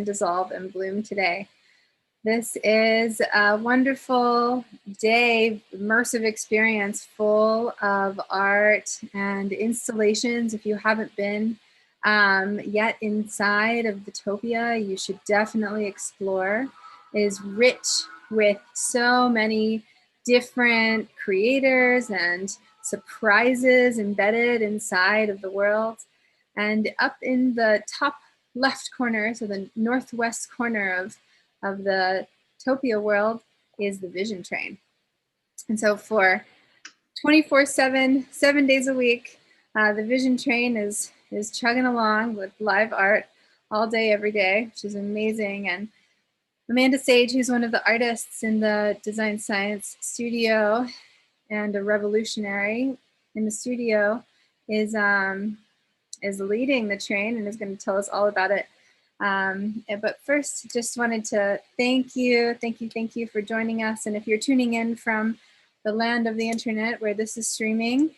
dissolve and bloom today. This is a wonderful day, immersive experience full of art and installations. If you haven't been yet inside of Utopia, you should definitely explore. It is rich with so many different creators and surprises embedded inside of the world. And up in the top left corner, so the northwest corner of the Topia world, is the Vision Train. And so for 24/7, 7 days a week, the Vision Train is chugging along with live art all day, every day, which is amazing. And Amanda Sage, who's one of the artists in the Design Science studio and a revolutionary in the studio, is leading the train and is going to tell us all about it. But first, just wanted to thank you for joining us. And if you're tuning in from the land of the internet where this is streaming,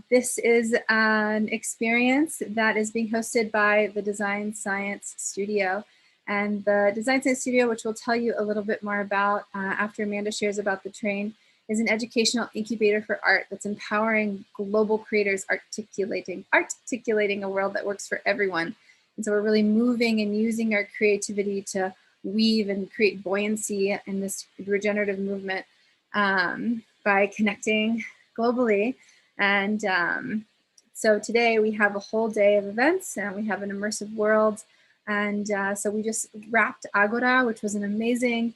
this is an experience that is being hosted by the Design Science Studio. And the Design Science Studio, which we'll tell you a little bit more about after Amanda shares about the train, is an educational incubator for art that's empowering global creators articulating a world that works for everyone. And so we're really moving and using our creativity to weave and create buoyancy in this regenerative movement by connecting globally. And so today we have a whole day of events, and we have an immersive world. And so we just wrapped Agora, which was an amazing,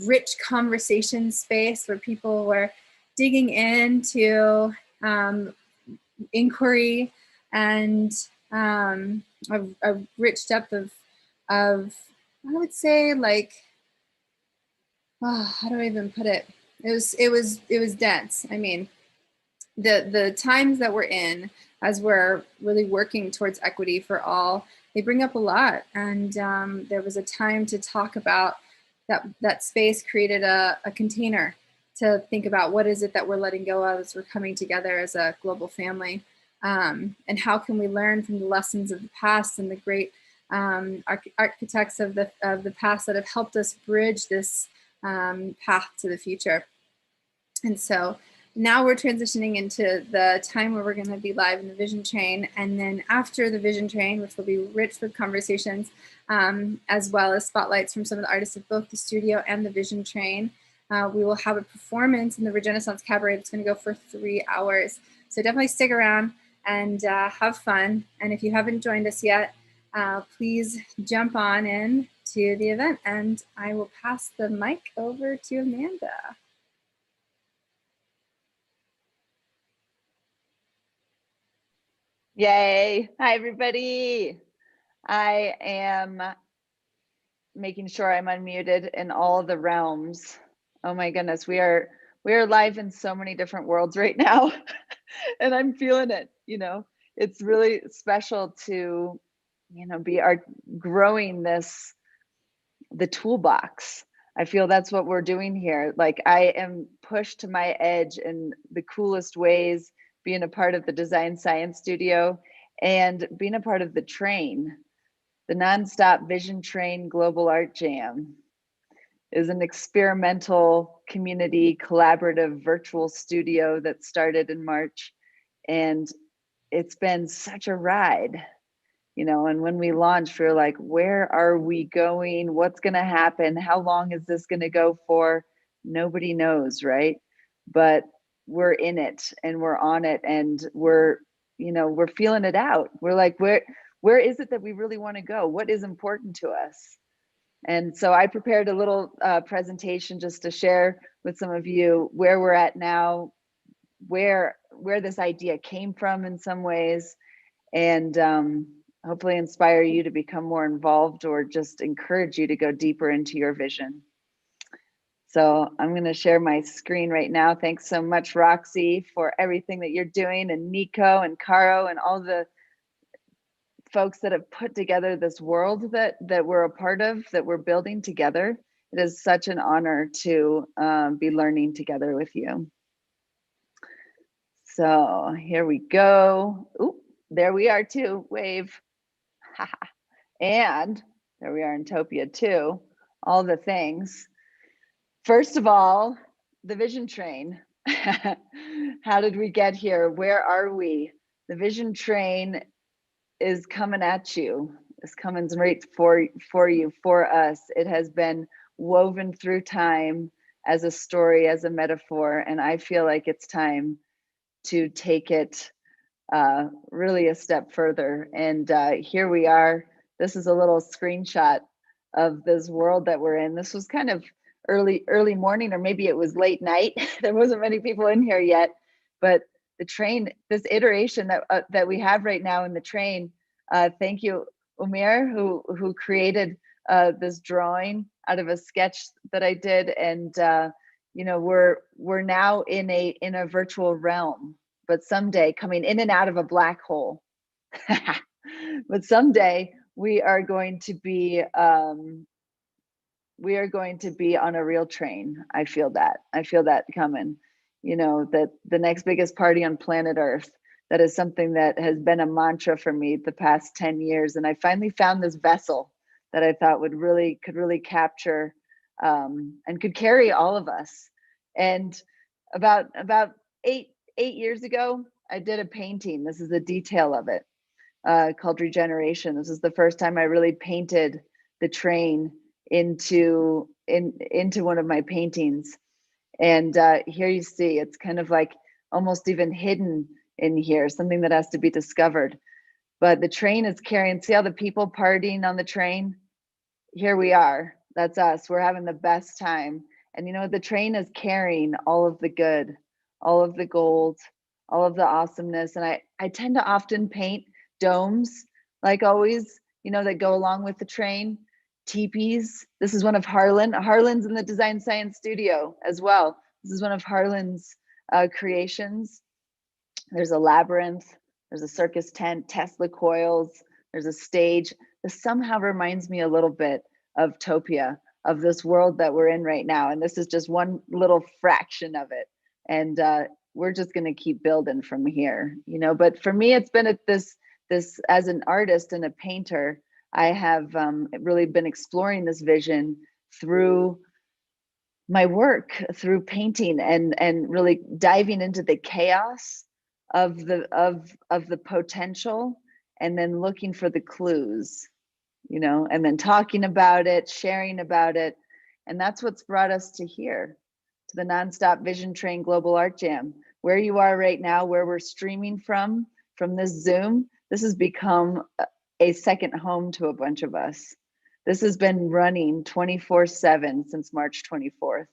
rich conversation space where people were digging into inquiry and a rich depth of I would say, like, how do I even put it? It was dense. I mean, the times that we're in, as we're really working towards equity for all, they bring up a lot. And there was a time to talk about that space created a container to think about what is it that we're letting go of as we're coming together as a global family. And how can we learn from the lessons of the past and the great architects of the past that have helped us bridge this path to the future. And so now we're transitioning into the time where we're going to be live in the Vision Train. And then after the Vision Train, which will be rich with conversations, as well as spotlights from some of the artists of both the studio and the Vision Train, we will have a performance in the Regeneration Cabaret that's going to go for 3 hours. So definitely stick around and have fun. And if you haven't joined us yet, please jump on in to the event. And I will pass the mic over to Amanda. Yay. Hi, everybody. I am making sure I'm unmuted in all the realms. Oh my goodness, we are live in so many different worlds right now. And I'm feeling it, It's really special to, be growing the toolbox. I feel that's what we're doing here. Like, I am pushed to my edge in the coolest ways, being a part of the Design Science Studio and being a part of the train. The Nonstop Vision Train Global Art Jam is an experimental community collaborative virtual studio that started in March. And it's been such a ride, and when we launched, we were like, where are we going? What's going to happen? How long is this going to go for? Nobody knows, right? But we're in it and we're on it, and we're feeling it out. We're like, where is it that we really want to go? What is important to us? And so I prepared a little presentation just to share with some of you where we're at now, where this idea came from in some ways, and hopefully inspire you to become more involved or just encourage you to go deeper into your vision. So I'm going to share my screen right now. Thanks so much, Roxy, for everything that you're doing, and Nico and Caro and all the folks that have put together this world that we're a part of, that we're building together. It is such an honor to be learning together with you. So here we go. Ooh, there we are too. Wave. And There we are in Topia too. All the things. First of all, the vision train. How did we get here? Where are we? The vision train is coming at you. It's coming right for you, for us. It has been woven through time as a story, as a metaphor, and I feel like it's time to take it really a step further. And here we are. This is a little screenshot of this world that we're in. This was kind of early morning, or maybe it was late night. There wasn't many people in here yet, but the train, this iteration that we have right now in the train. Thank you, Umir, who created this drawing out of a sketch that I did, and you know, we're now in a virtual realm, but someday coming in and out of a black hole. But someday we are going to be on a real train. I feel that coming. You know, that the next biggest party on planet Earth. That is something that has been a mantra for me the past 10 years. And I finally found this vessel that I thought could really capture and could carry all of us. And about 8 years ago, I did a painting. This is a detail of it, called Regeneration. This is the first time I really painted the train into one of my paintings. And here you see, it's kind of like almost even hidden in here, something that has to be discovered. But the train is carrying, see all the people partying on the train? Here we are, that's us. We're having the best time. And you know, the train is carrying all of the good, all of the gold, all of the awesomeness. And I tend to often paint domes, like always, you know, that go along with the train. Teepees. This is one of Harlan's in the Design Science studio as well. This is one of Harlan's creations. There's a labyrinth, there's a circus tent, Tesla coils, there's a stage. This somehow reminds me a little bit of Topia, of this world that we're in right now. And this is just one little fraction of it. And we're just gonna keep building from here, you know. But for me, it's been this as an artist and a painter, I have really been exploring this vision through my work, through painting, and really diving into the chaos of the potential, and then looking for the clues, you know, and then talking about it, sharing about it. And that's what's brought us to here, to the Nonstop Vision Train Global Art Jam. Where you are right now, where we're streaming from this Zoom, this has become a second home to a bunch of us. This has been running 24/7 since March 24th.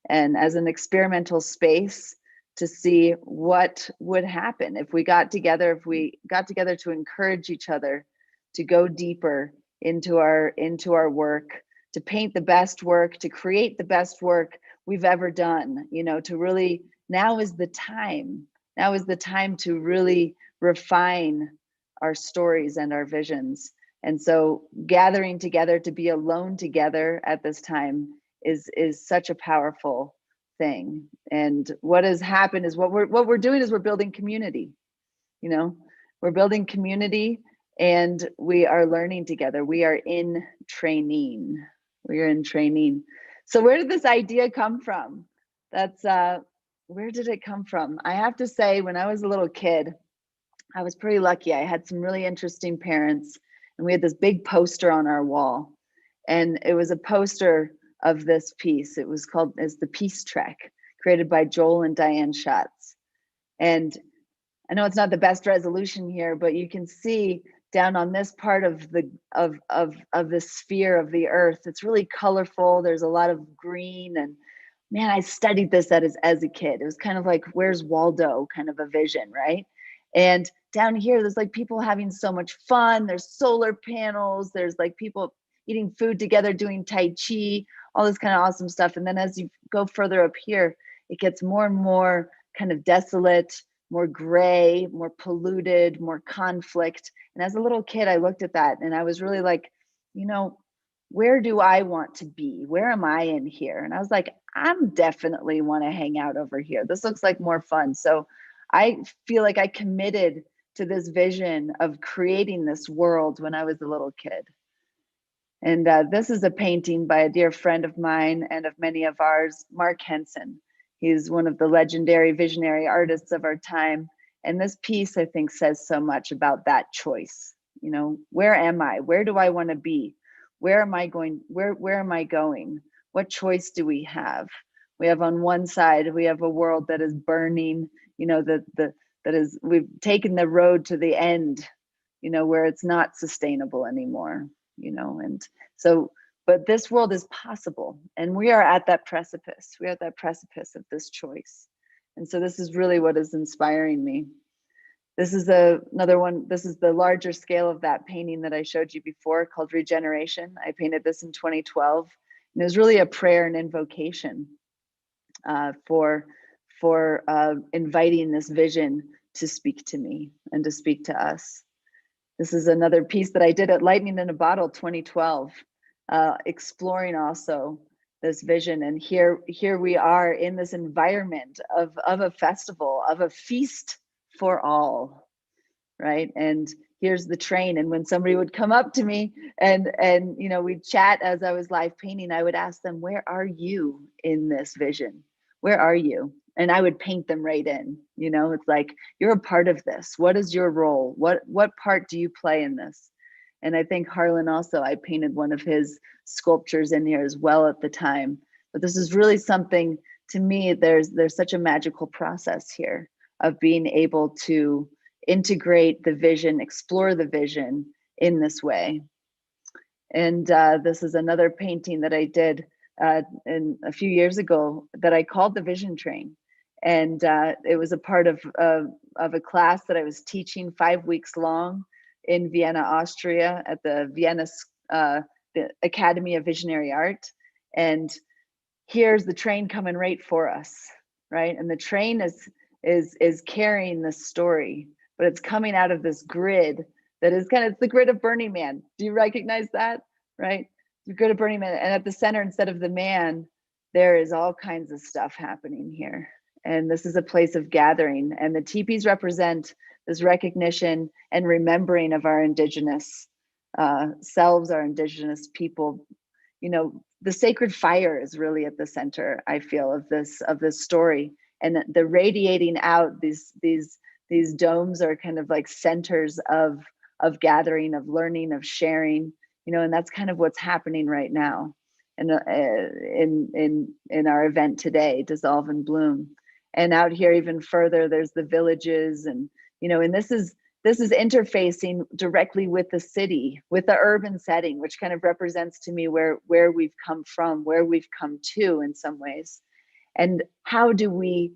And as an experimental space to see what would happen if we got together, to encourage each other to go deeper into our work, to paint the best work, to create the best work we've ever done, you know, to really, now is the time to really refine our stories and our visions. And so gathering together, to be alone together at this time is such a powerful thing. And what has happened is what we're doing is we're building community. You know, we're building community, and we are learning together. We are in training. We are in training. So where did this idea come from? That's where did it come from? I have to say, when I was a little kid, I was pretty lucky. I had some really interesting parents, and we had this big poster on our wall. And it was a poster of this piece. It was called as the Peace Trek, created by Joel and Diane Schatz. And I know it's not the best resolution here, but you can see down on this part of the sphere of the earth, it's really colorful. There's a lot of green, and man, I studied this as a kid. It was kind of like, where's Waldo kind of a vision, right? And down here, there's like people having so much fun. There's solar panels. There's like people eating food together, doing Tai Chi, all this kind of awesome stuff. And then as you go further up here, it gets more and more kind of desolate, more gray, more polluted, more conflict. And as a little kid, I looked at that and I was really like, you know, where do I want to be? Where am I in here? And I was like, I'm definitely want to hang out over here. This looks like more fun. So I feel like I committed to this vision of creating this world when I was a little kid. And this is a painting by a dear friend of mine and of many of ours, Mark Henson. He's one of the legendary visionary artists of our time. And this piece, I think, says so much about that choice. You know, where am I? Where do I want to be? Where am I going? Where am I going? What choice do we have? We have on one side, we have a world that is burning, you know, we've taken the road to the end, you know, where it's not sustainable anymore, you know. And so, but this world is possible, and we are at that precipice. We're at that precipice of this choice. And so this is really what is inspiring me. This is another one. This is the larger scale of that painting that I showed you before, called Regeneration. I painted this in 2012, and it was really a prayer and invocation for inviting this vision to speak to me and to speak to us. This is another piece that I did at Lightning in a Bottle 2012, exploring also this vision. And here we are in this environment of a festival, of a feast for all, right? And here's the train. And when somebody would come up to me and you know, we'd chat as I was live painting, I would ask them, where are you in this vision? Where are you? And I would paint them right in. You know, it's like, you're a part of this. What is your role? What part do you play in this? And I think Harlan also, I painted one of his sculptures in here as well at the time. But this is really something, to me, there's such a magical process here of being able to integrate the vision, explore the vision in this way. And this is another painting that I did in a few years ago that I called the Vision Train. And it was a part of a class that I was teaching 5 weeks long in Vienna, Austria, at the Vienna the Academy of Visionary Art. And here's the train coming right for us, right? And the train is carrying this story, but it's coming out of this grid that is it's the grid of Burning Man. Do you recognize that, right? The grid of Burning Man, and at the center, instead of the man, there is all kinds of stuff happening here. And this is a place of gathering, and the teepees represent this recognition and remembering of our indigenous selves, our indigenous people. You know, the sacred fire is really at the center, I feel, of this story. And the radiating out, these domes are kind of like centers of gathering, of learning, of sharing, you know. And that's kind of what's happening right now in our event today, Dissolve and Bloom. And out here even further, there's the villages, and you know, and this is interfacing directly with the city, with the urban setting, which kind of represents to me where we've come from, where we've come to in some ways. And how do we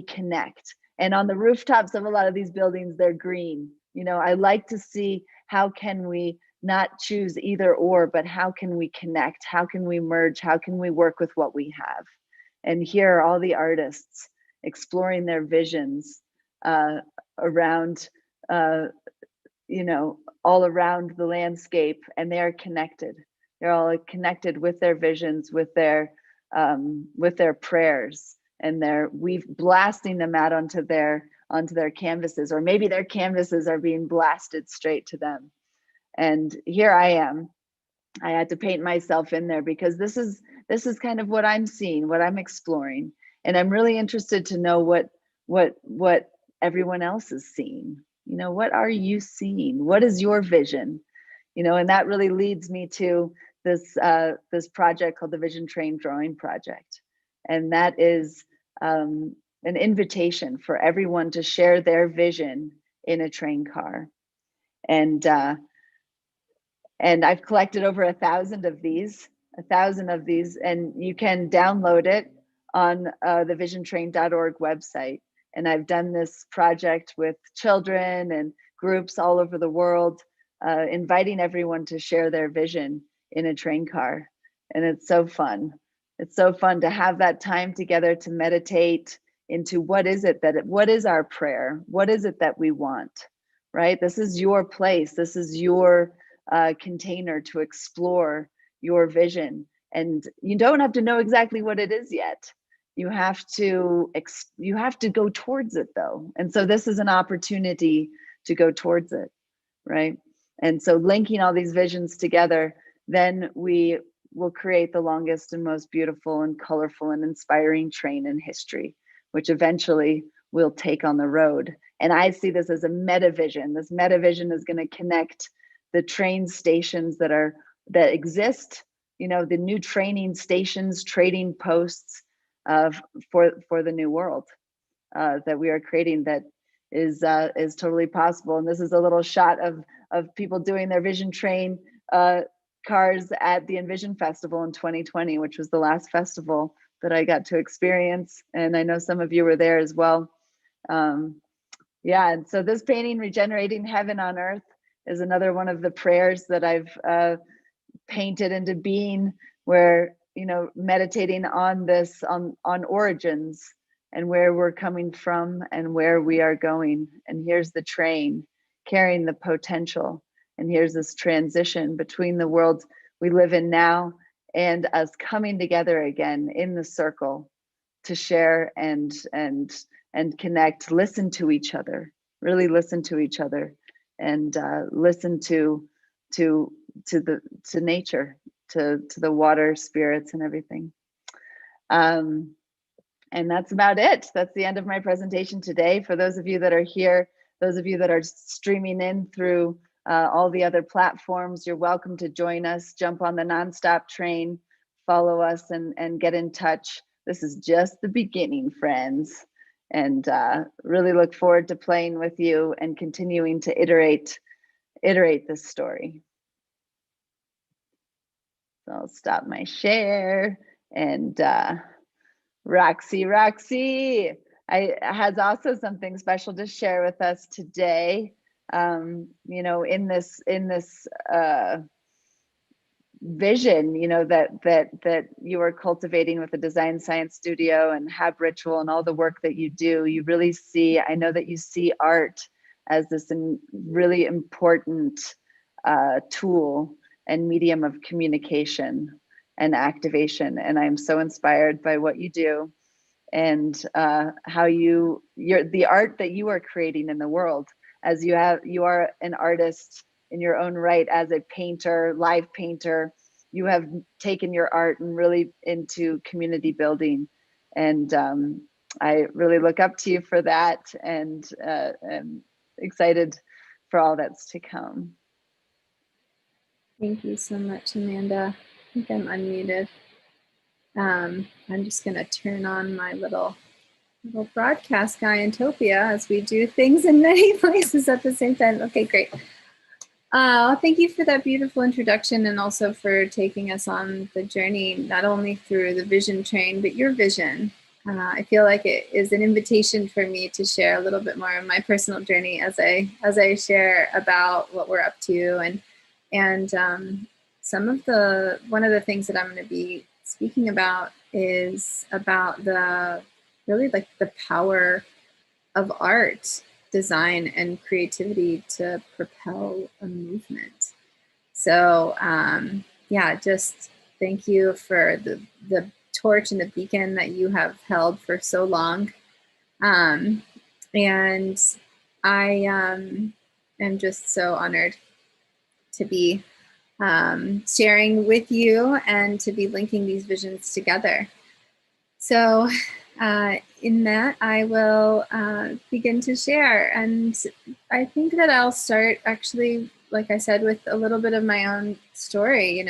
connect? And on the rooftops of a lot of these buildings, they're green. You know, I like to see, how can we not choose either or, but how can we connect? How can we merge? How can we work with what we have? And here are all the artists exploring their visions around, you know, all around the landscape, and they are connected. They're all connected with their visions, with their prayers, and we've blasting them out onto their canvases, or maybe their canvases are being blasted straight to them. And here I am. I had to paint myself in there because this is kind of what I'm seeing, what I'm exploring, and I'm really interested to know what everyone else is seeing. You know, what are you seeing? What is your vision? You know, and that really leads me to this project called the Vision Train Drawing Project, and that is an invitation for everyone to share their vision in a train car. And I've collected over 1,000 of these, and you can download it on the visiontrain.org website. And I've done this project with children and groups all over the world, inviting everyone to share their vision in a train car. And it's so fun. It's so fun to have that time together to meditate into what is our prayer? What is it that we want, right? This is your place. This is your container to explore your vision. And you don't have to know exactly what it is yet. You have to go towards it though. And so this is an opportunity to go towards it, right? And so linking all these visions together, then we will create the longest and most beautiful and colorful and inspiring train in history, which eventually will take on the road. And I see this as a meta vision. This meta vision is going to connect the train stations that exist, the new training stations, trading posts for the new world that we are creating, that is totally possible. And this is a little shot of people doing their vision train cars at the Envision Festival in 2020, which was the last festival that I got to experience. And I know some of you were there as well. Yeah, and so this painting, Regenerating Heaven on Earth, is another one of the prayers that I've painted into being, where, meditating on this, on origins and where we're coming from and where we are going. And here's the train carrying the potential. And here's this transition between the world we live in now and us coming together again in the circle to share and connect, listen to each other, really listen to each other, and listen to nature, to the water spirits and everything. And that's about it. That's the end of my presentation today. For those of you that are here, those of you that are streaming in through all the other platforms, you're welcome to join us. Jump on the nonstop train, follow us, and get in touch. This is just the beginning, friends. And really look forward to playing with you and continuing to iterate this story. So I'll stop my share, and Roxy has also something special to share with us today. In this vision, that you are cultivating with the Design Science Studio and Hab Ritual and all the work that you do. You really see, I know that you see art as this really important tool and medium of communication and activation. And I'm so inspired by what you do, and how the art that you are creating in the world, as you are an artist in your own right, as a painter, live painter. You have taken your art and really into community building. And I really look up to you for that, and am excited for all that's to come. Thank you so much, Amanda. I think I'm unmuted. I'm just going to turn on my little broadcast guy in Topia, as we do things in many places at the same time. Okay, great. Thank you for that beautiful introduction, and also for taking us on the journey, not only through the vision train, but your vision. I feel like it is an invitation for me to share a little bit more of my personal journey as I share about what we're up to, and one of the things that I'm going to be speaking about is about the power of art, design, and creativity to propel a movement. So yeah, just thank you for the torch and the beacon that you have held for so long. And I am just so honored to be sharing with you and to be linking these visions together. So in that, I will begin to share. And I think that I'll start, actually, like I said, with a little bit of my own story. In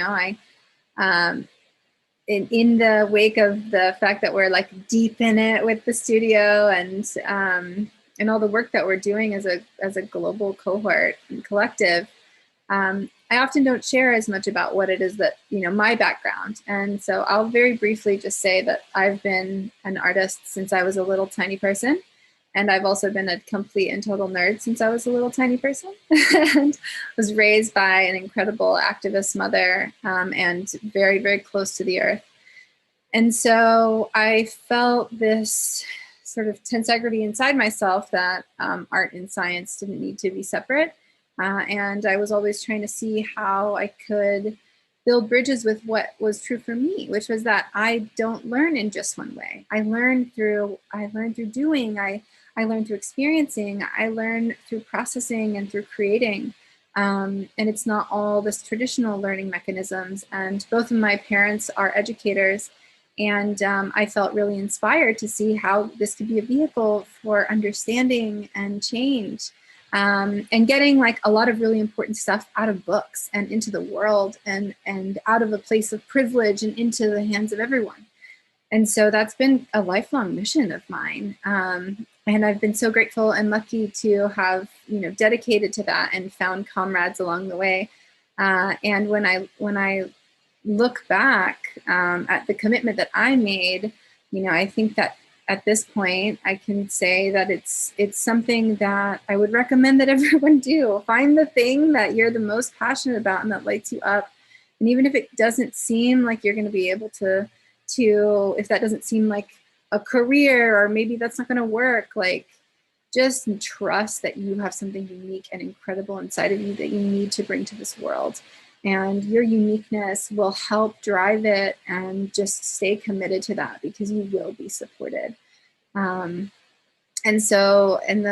the wake of the fact that we're like deep in it with the studio, and all the work that we're doing as a global cohort and collective, I often don't share as much about what it is that, my background. And so I'll very briefly just say that I've been an artist since I was a little tiny person. And I've also been a complete and total nerd since I was a little tiny person, and was raised by an incredible activist mother, and very, very close to the earth. And so I felt this sort of tensegrity inside myself that art and science didn't need to be separate. And I was always trying to see how I could build bridges with what was true for me, which was that I don't learn in just one way. I learn through doing, I learn through experiencing, I learn through processing and through creating. And it's not all this traditional learning mechanisms. And both of my parents are educators. And I felt really inspired to see how this could be a vehicle for understanding and change, and getting like a lot of really important stuff out of books and into the world, and out of a place of privilege and into the hands of everyone. And so that's been a lifelong mission of mine. And I've been so grateful and lucky to have, dedicated to that and found comrades along the way. And when I look back at the commitment that I made, I think that at this point I can say that it's something that I would recommend that everyone do. Find the thing that you're the most passionate about and that lights you up. And even if it doesn't seem like you're going to be able to if that doesn't seem like a career, or maybe that's not going to work, like just trust that you have something unique and incredible inside of you that you need to bring to this world. And your uniqueness will help drive it, and just stay committed to that because you will be supported. And so and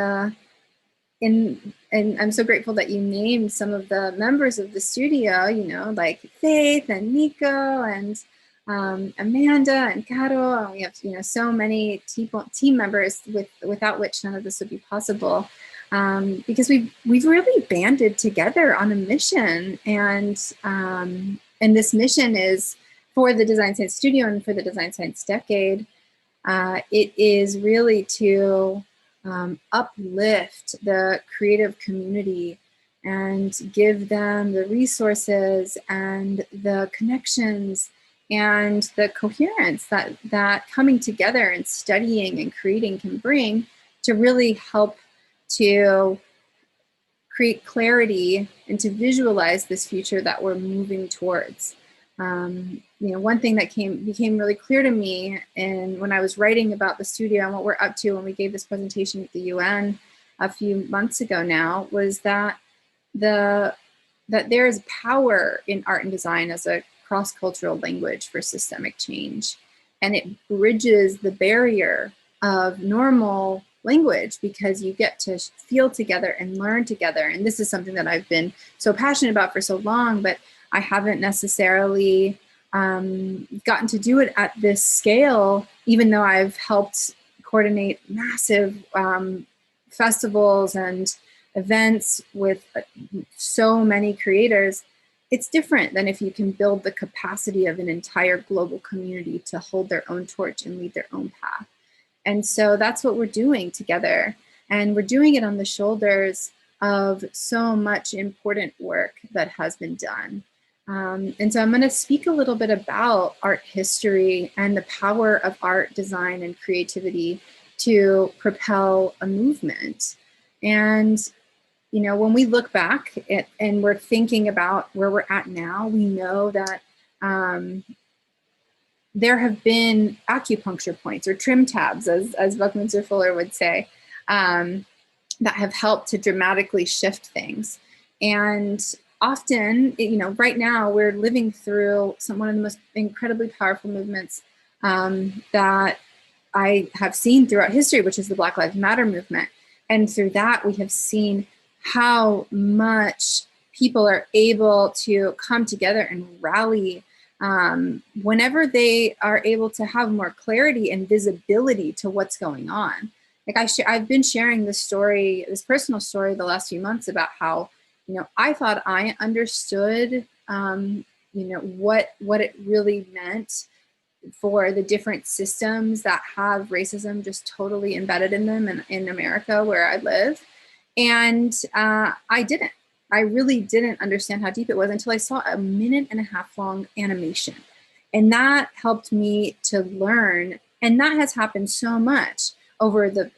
I'm so grateful that you named some of the members of the studio, like Faith and Nico and Amanda and Caro, and we have so many team members without which none of this would be possible, because we've really banded together on a mission, and this mission is for the Design Science Studio and for the Design Science Decade. It is really to uplift the creative community and give them the resources and the connections and the coherence that coming together and studying and creating can bring, to really help to create clarity and to visualize this future that we're moving towards. One thing that became really clear to me, and when I was writing about the studio and what we're up to when we gave this presentation at the UN a few months ago now, was that there is power in art and design as a cross-cultural language for systemic change. And it bridges the barrier of normal language because you get to feel together and learn together. And this is something that I've been so passionate about for so long, but I haven't necessarily gotten to do it at this scale, even though I've helped coordinate massive festivals and events with so many creators. It's different than if you can build the capacity of an entire global community to hold their own torch and lead their own path. And so that's what we're doing together. And we're doing it on the shoulders of so much important work that has been done. And so I'm going to speak a little bit about art history and the power of art, design, and creativity to propel a movement. And when we look back and we're thinking about where we're at now, we know that there have been acupuncture points or trim tabs, as Buckminster Fuller would say, that have helped to dramatically shift things. And often, right now we're living through one of the most incredibly powerful movements that I have seen throughout history, which is the Black Lives Matter movement. And through that, we have seen how much people are able to come together and rally whenever they are able to have more clarity and visibility to what's going on. Like I've been sharing this personal story the last few months about how, I thought I understood, what it really meant for the different systems that have racism just totally embedded in them in America where I live. And I really didn't understand how deep it was until I saw a 1.5-minute long animation. And that helped me to learn. And that has happened so much over the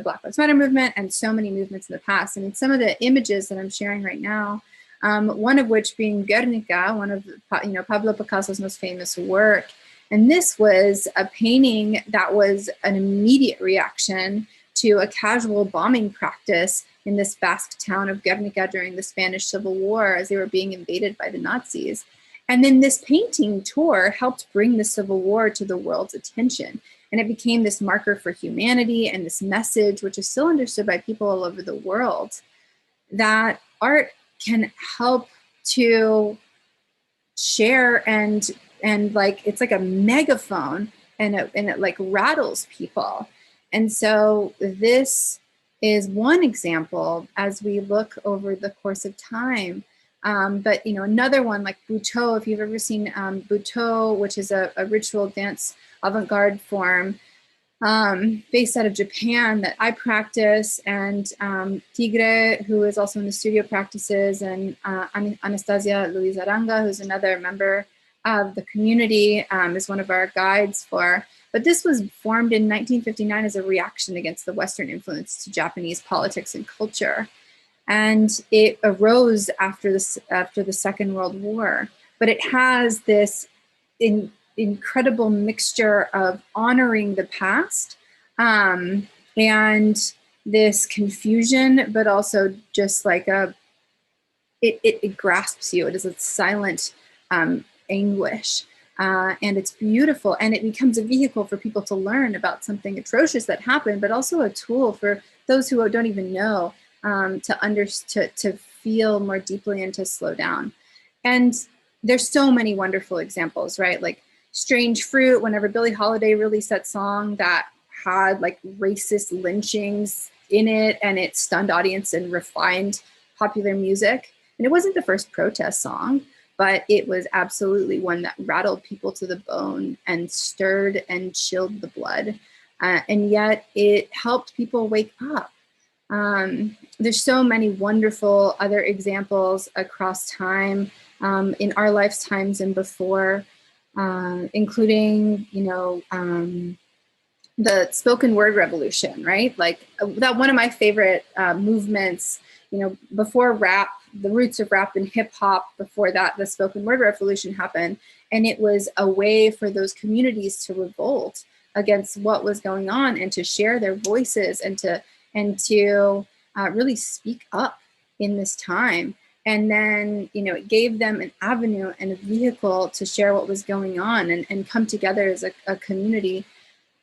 Black Lives Matter movement and so many movements in the past. And some of the images that I'm sharing right now, one of which being Guernica, one of Pablo Picasso's most famous work. And this was a painting that was an immediate reaction to a casual bombing practice in this Basque town of Guernica during the Spanish Civil War as they were being invaded by the Nazis. And then this painting tour helped bring the Civil War to the world's attention. And it became this marker for humanity and this message, which is still understood by people all over the world, that art can help to share and like, it's like a megaphone, and it like rattles people. And so this is one example as we look over the course of time. But, you know, another one like Butoh, if you've ever seen Butoh, which is a ritual dance avant-garde form, based out of Japan that I practice, and Tigre, who is also in the studio, practices, and Anastasia Luis Aranga, who's another member of the community, is one of our guides for. But this was formed in 1959 as a reaction against the Western influence to Japanese politics and culture. And it arose after the Second World War. But it has this incredible mixture of honoring the past, and this confusion, but also just like it grasps you. It is a silent anguish, and it's beautiful, and it becomes a vehicle for people to learn about something atrocious that happened, but also a tool for those who don't even know, to feel more deeply and to slow down. And there's so many wonderful examples, right? Like Strange Fruit, whenever Billie Holiday released that song that had like racist lynchings in it, and it stunned audience and refined popular music. And it wasn't the first protest song, but it was absolutely one that rattled people to the bone and stirred and chilled the blood. And yet it helped people wake up. There's so many wonderful other examples across time, in our lifetimes and before, including, you know, the spoken word revolution, right? Like that, one of my favorite movements, you know, before rap, the roots of rap and hip hop, before that, the spoken word revolution happened. And it was a way for those communities to revolt against what was going on, and to share their voices, and to really speak up in this time. And then, you know, it gave them an avenue and a vehicle to share what was going on, and come together as a community.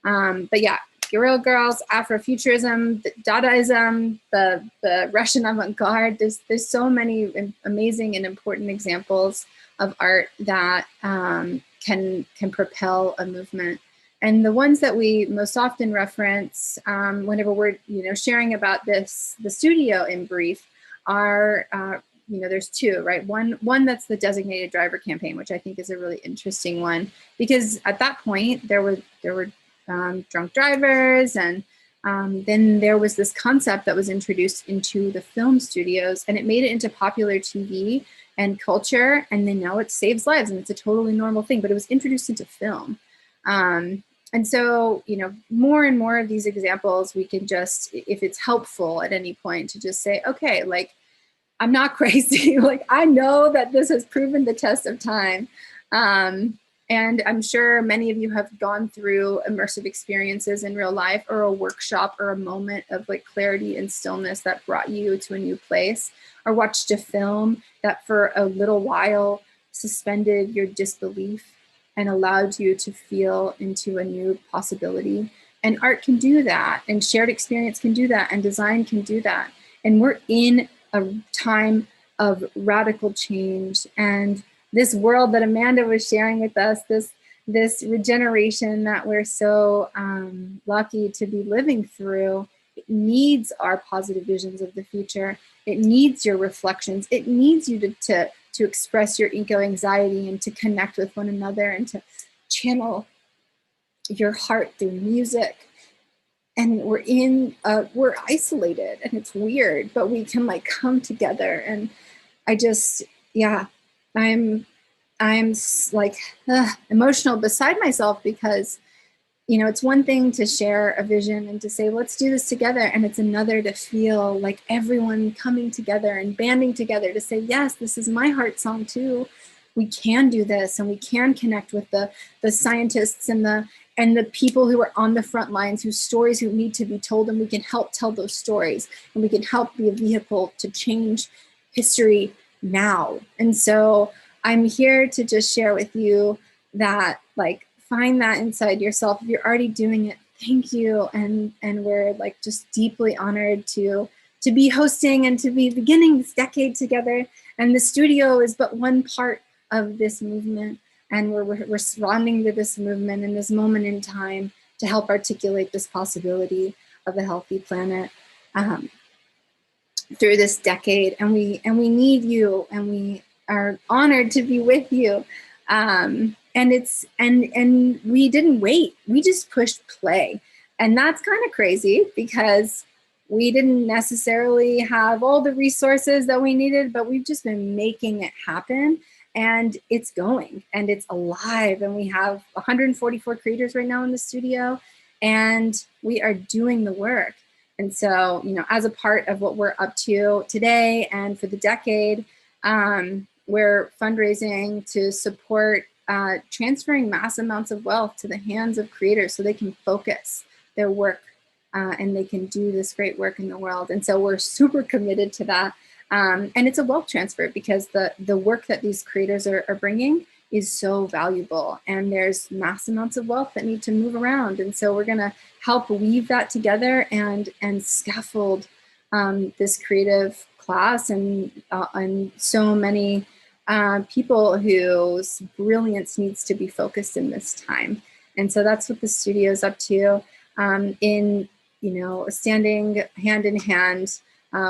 But yeah, Guerrilla Girls, Afrofuturism, the Dadaism, the Russian avant-garde, there's so many amazing and important examples of art that can propel a movement. And the ones that we most often reference whenever we're, you know, sharing about the studio in brief are, you know, there's two, right? One that's the designated driver campaign, which I think is a really interesting one, because at that point there were drunk drivers, and then there was this concept that was introduced into the film studios, and it made it into popular TV and culture, and then now it saves lives, and it's a totally normal thing, but it was introduced into film. And so, you know, more and more of these examples, we can just, if it's helpful at any point, to just say, okay, like, I'm not crazy. Like, I know that this has proven the test of time. And I'm sure many of you have gone through immersive experiences in real life, or a workshop, or a moment of like clarity and stillness that brought you to a new place, or watched a film that for a little while suspended your disbelief and allowed you to feel into a new possibility. And art can do that, and shared experience can do that, and design can do that. And we're in a time of radical change. And this world that Amanda was sharing with us, this regeneration that we're so lucky to be living through, it needs our positive visions of the future. It needs your reflections. It needs you to express your eco-anxiety, and to connect with one another, and to channel your heart through music. And we're isolated, and it's weird, but we can like come together. And I just, yeah, I'm like emotional beside myself, because, you know, it's one thing to share a vision and to say, let's do this together. And it's another to feel like everyone coming together and banding together to say, yes, this is my heart song too. We can do this, and we can connect with the scientists and the people who are on the front lines, whose stories who need to be told, and we can help tell those stories, and we can help be a vehicle to change history now. And so I'm here to just share with you that, like, find that inside yourself. If you're already doing it, thank you. And we're like just deeply honored to be hosting and to be beginning this decade together. And the studio is but one part of this movement. And we're responding to this movement in this moment in time to help articulate this possibility of a healthy planet through this decade. And we need you, and we are honored to be with you. And we didn't wait. We just pushed play. And that's kind of crazy because we didn't necessarily have all the resources that we needed, but we've just been making it happen. And it's going and it's alive. And we have 144 creators right now in the studio, and we are doing the work. And so, you know, as a part of what we're up to today and for the decade, we're fundraising to support transferring mass amounts of wealth to the hands of creators so they can focus their work and they can do this great work in the world. And so we're super committed to that. And it's a wealth transfer because the work that these creators are bringing is so valuable, and there's mass amounts of wealth that need to move around. And so we're gonna help weave that together and scaffold this creative class and so many people whose brilliance needs to be focused in this time. And so that's what the studio is up to, in, you know, standing hand in hand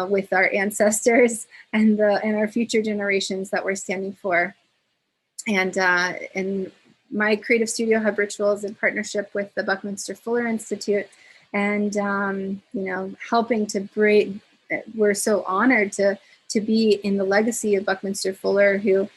with our ancestors and our future generations that we're standing for. And my creative studio Hub Rituals in partnership with the Buckminster Fuller Institute, and you know, helping to bring. We're so honored to be in the legacy of Buckminster Fuller, who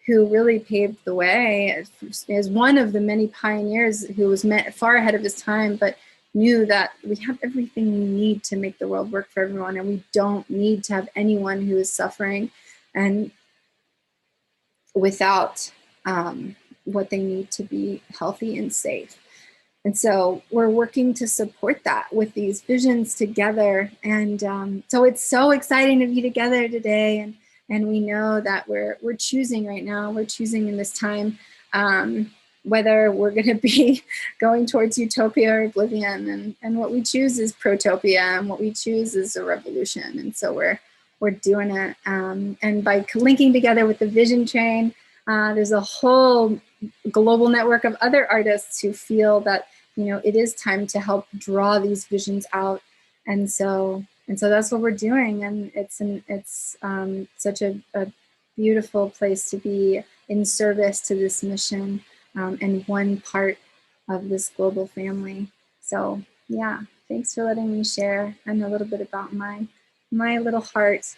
really paved the way as one of the many pioneers who was far ahead of his time, but knew that we have everything we need to make the world work for everyone, and we don't need to have anyone who is suffering and without what they need to be healthy and safe. And so we're working to support that with these visions together. And so it's so exciting to be together today. And we know that we're choosing right now, we're choosing in this time, whether we're going to be going towards utopia or oblivion. And what we choose is protopia, and what we choose is a revolution. And so we're doing it. And by linking together with the Vision Train, there's a whole global network of other artists who feel that, you know, it is time to help draw these visions out. And so that's what we're doing. And it's such a beautiful place to be in service to this mission, and one part of this global family. So yeah, thanks for letting me share and a little bit about my little heart.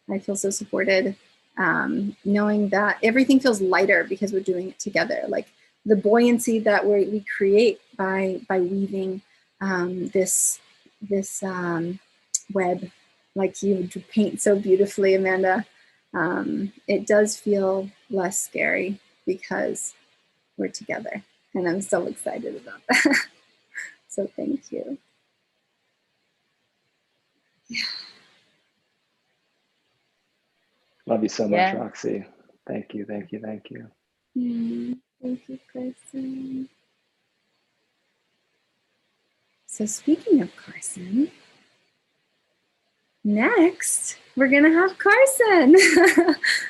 I feel so supported, knowing that everything feels lighter because we're doing it together. Like the buoyancy that we create by weaving this web, like you paint so beautifully, Amanda. It does feel less scary because we're together, and I'm so excited about that. So thank you. Yeah. Love you so much, Roxy. Thank you, thank you, thank you. Thank you, Carson. So speaking of Carson, next we're gonna have Carson.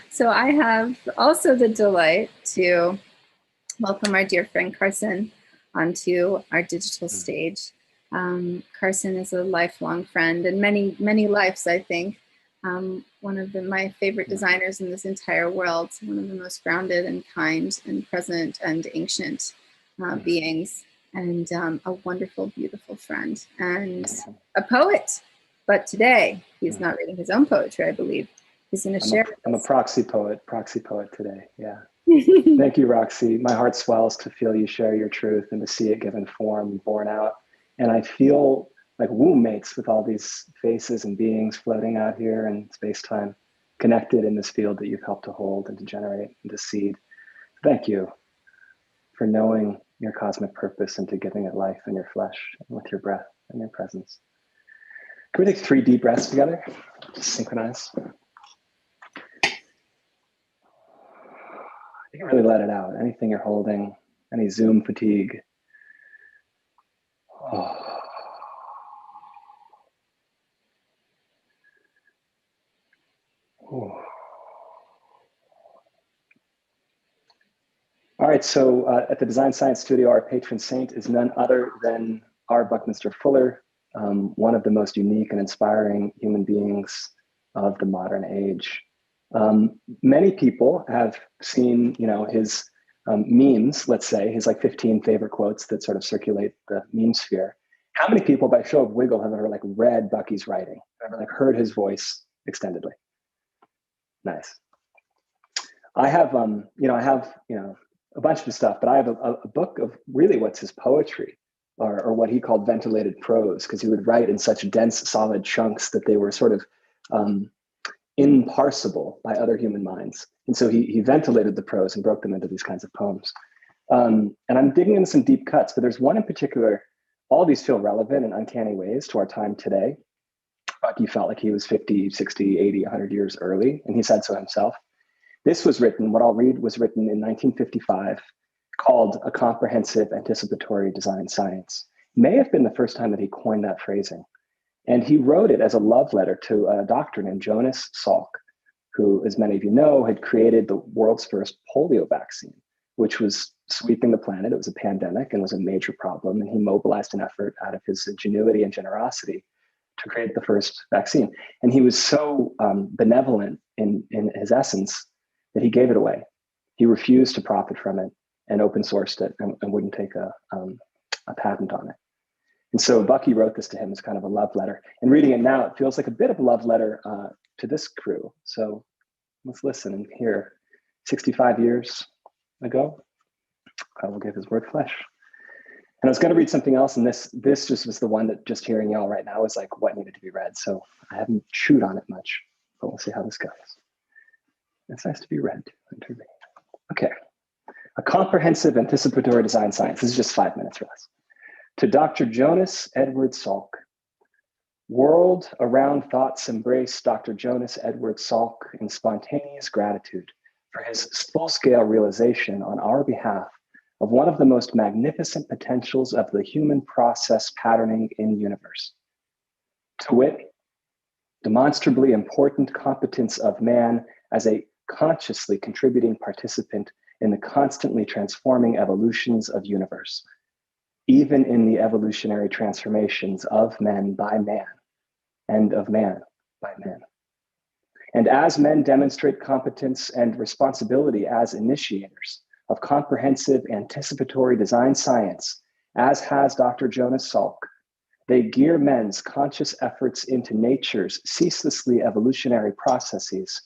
So I have also the delight to welcome our dear friend Carson onto our digital stage. Carson is a lifelong friend and many lives, I think. One of my favorite designers in this entire world, one of the most grounded and kind and present and ancient beings, and a wonderful, beautiful friend, and a poet. But today, he's not reading his own poetry, I believe. He's going to share. I'm a proxy poet today, yeah. Thank you, Roxy. My heart swells to feel you share your truth and to see it given form, born out. And I feel like womb mates with all these faces and beings floating out here in space-time, connected in this field that you've helped to hold and to generate and to seed. Thank you for knowing your cosmic purpose and to giving it life in your flesh and with your breath and your presence. Can we take 3 deep breaths together? Just synchronize. You can really let it out. Anything you're holding, any Zoom fatigue. right, so at the Design Science Studio, our patron saint is none other than R. Buckminster Fuller, one of the most unique and inspiring human beings of the modern age. Many people have seen, his memes, let's say, his like 15 favorite quotes that sort of circulate the meme sphere. How many people, by show of wiggle, have ever like read Bucky's writing, ever like heard his voice extendedly? Nice. I have, a bunch of stuff, but I have a book of really what's his poetry, or what he called ventilated prose, because he would write in such dense, solid chunks that they were sort of imparsible by other human minds. And so he ventilated the prose and broke them into these kinds of poems. And I'm digging into some deep cuts, but there's one in particular, all these feel relevant in uncanny ways to our time today. Bucky felt like he was 50, 60, 80, 100 years early, and he said so himself. This was written, what I'll read was written in 1955, called A Comprehensive Anticipatory Design Science. May have been the first time that he coined that phrasing. And he wrote it as a love letter to a doctor named Jonas Salk, who, as many of you know, had created the world's first polio vaccine, which was sweeping the planet. It was a pandemic and was a major problem. And he mobilized an effort out of his ingenuity and generosity to create the first vaccine. And he was so benevolent in his essence that he gave it away. He refused to profit from it and open sourced it and wouldn't take a patent on it. And so Bucky wrote this to him as kind of a love letter. And reading it now, it feels like a bit of a love letter to this crew. So let's listen and hear. 65 years ago, God will give his word flesh. And I was going to read something else, and this just was the one that just hearing y'all right now is like what needed to be read. So I haven't chewed on it much, but we'll see how this goes. It's nice to be read and to read. Okay. A Comprehensive Anticipatory Design Science. This is just 5 minutes or less. To Dr. Jonas Edward Salk. World around thoughts embrace Dr. Jonas Edward Salk in spontaneous gratitude for his full-scale realization on our behalf of one of the most magnificent potentials of the human process patterning in the universe. To wit, demonstrably important competence of man as a consciously contributing participant in the constantly transforming evolutions of universe, even in the evolutionary transformations of men by man and of man by men. And as men demonstrate competence and responsibility as initiators of comprehensive anticipatory design science, as has Dr. Jonas Salk, they gear men's conscious efforts into nature's ceaselessly evolutionary processes,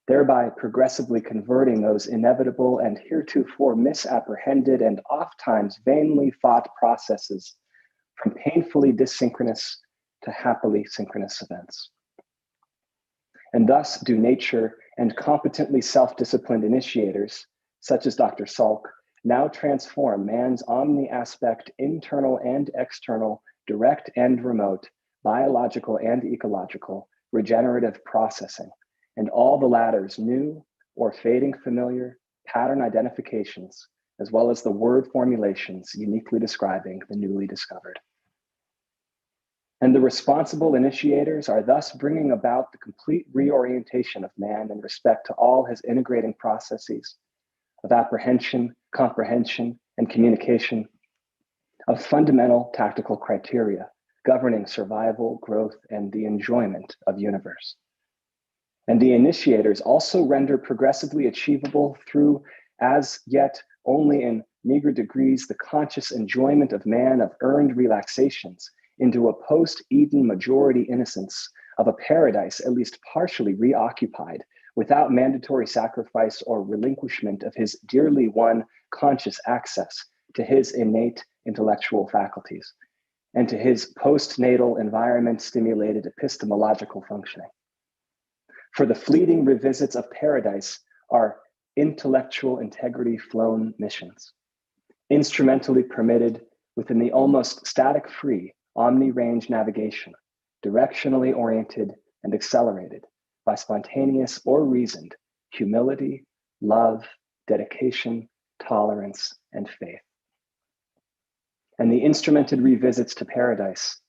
thereby progressively converting those inevitable and heretofore misapprehended and ofttimes vainly fought processes from painfully dissynchronous to happily synchronous events. And thus do nature and competently self-disciplined initiators, such as Dr. Salk, now transform man's omni-aspect, internal and external, direct and remote, biological and ecological, regenerative processing, and all the latter's new or fading familiar pattern identifications, as well as the word formulations uniquely describing the newly discovered. And the responsible initiators are thus bringing about the complete reorientation of man in respect to all his integrating processes of apprehension, comprehension, and communication, of fundamental tactical criteria governing survival, growth, and the enjoyment of universe. And the initiators also render progressively achievable through as yet only in meager degrees the conscious enjoyment of man of earned relaxations into a post-Eden majority innocence of a paradise at least partially reoccupied without mandatory sacrifice or relinquishment of his dearly won conscious access to his innate intellectual faculties and to his postnatal environment stimulated epistemological functioning. For the fleeting revisits of paradise are intellectual integrity flown missions, instrumentally permitted within the almost static-free omni-range navigation, directionally oriented and accelerated by spontaneous or reasoned humility, love, dedication, tolerance, and faith. And the instrumented revisits to paradise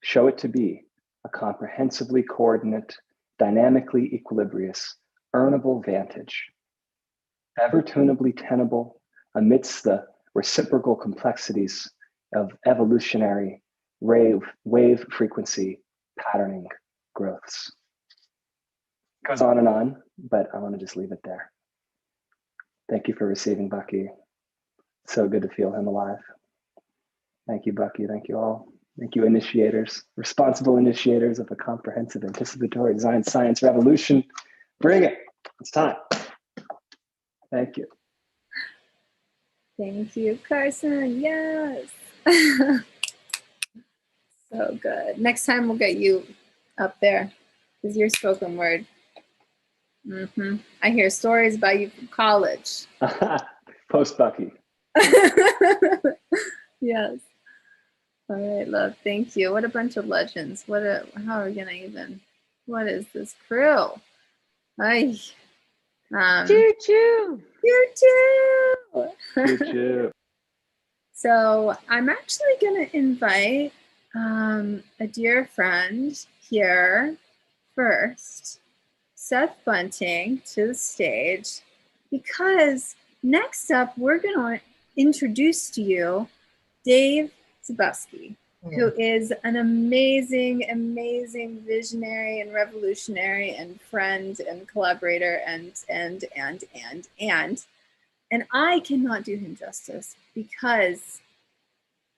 show it to be a comprehensively coordinate, dynamically equilibrious, earnable vantage, ever tunably tenable, amidst the reciprocal complexities of evolutionary wave frequency patterning growths. Goes on, but I want to just leave it there. Thank you for receiving Bucky. So good to feel him alive. Thank you, Bucky. Thank you all. Thank you, initiators, responsible initiators of a comprehensive anticipatory design science revolution. Bring it. It's time. Thank you. Thank you, Carson. Yes. So good. Next time we'll get you up there because you're spoken word. I hear stories about you from college. Post Bucky. Yes. All right, love. Thank you. What a bunch of legends. How are we gonna even? What is this crew? Ay. Choo choo. Choo choo. Choo choo. So I'm actually gonna invite a dear friend here first, Seth Bunting, to the stage, because next up we're gonna introduce to you Dave Zabowski, who is an amazing, amazing visionary and revolutionary and friend and collaborator and I cannot do him justice because